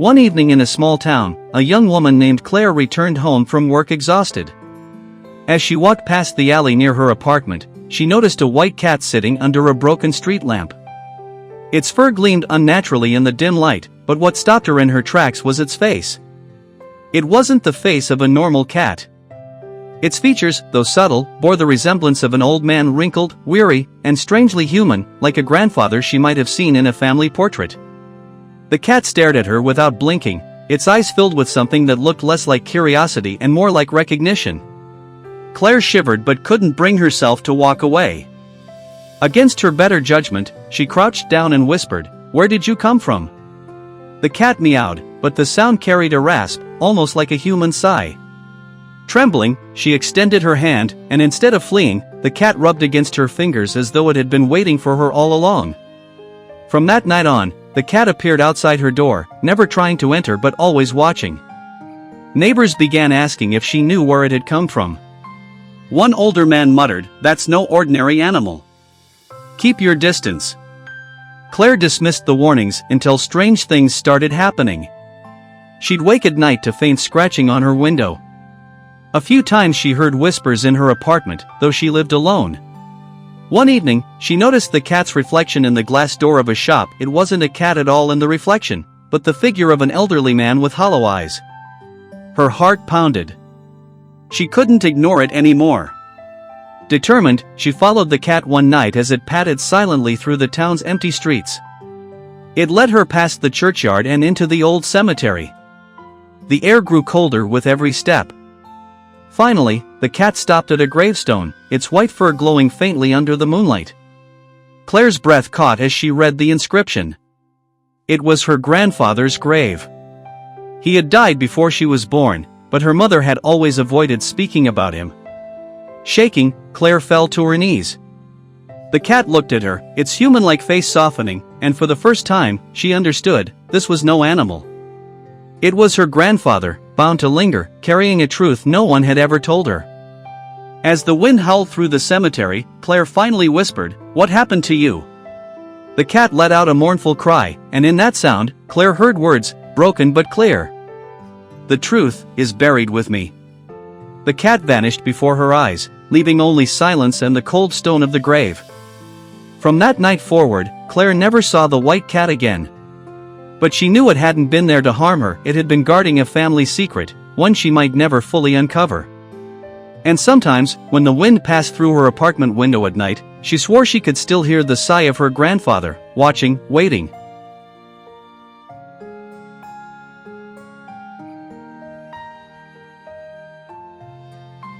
One evening in a small town, a young woman named Claire returned home from work exhausted. As she walked past the alley near her apartment, she noticed a white cat sitting under a broken street lamp. Its fur gleamed unnaturally in the dim light, but what stopped her in her tracks was its face. It wasn't the face of a normal cat. Its features, though subtle, bore the resemblance of an old man, wrinkled, weary, and strangely human, like a grandfather she might have seen in a family portrait. The cat stared at her without blinking, its eyes filled with something that looked less like curiosity and more like recognition. Claire shivered but couldn't bring herself to walk away. Against her better judgment, she crouched down and whispered, "Where did you come from?" The cat meowed, but the sound carried a rasp, almost like a human sigh. Trembling, she extended her hand, and instead of fleeing, the cat rubbed against her fingers as though it had been waiting for her all along. From that night on, the cat appeared outside her door, never trying to enter but always watching. Neighbors began asking if she knew where it had come from. One older man muttered, "That's no ordinary animal. Keep your distance." Claire dismissed the warnings until strange things started happening. She'd wake at night to faint scratching on her window. A few times she heard whispers in her apartment, though she lived alone. One evening, she noticed the cat's reflection in the glass door of a shop. It wasn't a cat at all in the reflection, but the figure of an elderly man with hollow eyes. Her heart pounded. She couldn't ignore it anymore. Determined, she followed the cat one night as it padded silently through the town's empty streets. It led her past the churchyard and into the old cemetery. The air grew colder with every step. Finally, the cat stopped at a gravestone, its white fur glowing faintly under the moonlight. Claire's breath caught as she read the inscription. It was her grandfather's grave. He had died before she was born, but her mother had always avoided speaking about him. Shaking, Claire fell to her knees. The cat looked at her, its human-like face softening, and for the first time, she understood, this was no animal. It was her grandfather, bound to linger, carrying a truth no one had ever told her. As the wind howled through the cemetery, Claire finally whispered, "What happened to you?" The cat let out a mournful cry, and in that sound, Claire heard words, broken but clear. "The truth is buried with me." The cat vanished before her eyes, leaving only silence and the cold stone of the grave. From that night forward, Claire never saw the white cat again. But she knew it hadn't been there to harm her. It had been guarding a family secret, one she might never fully uncover. And sometimes, when the wind passed through her apartment window at night, she swore she could still hear the sigh of her grandfather, watching, waiting.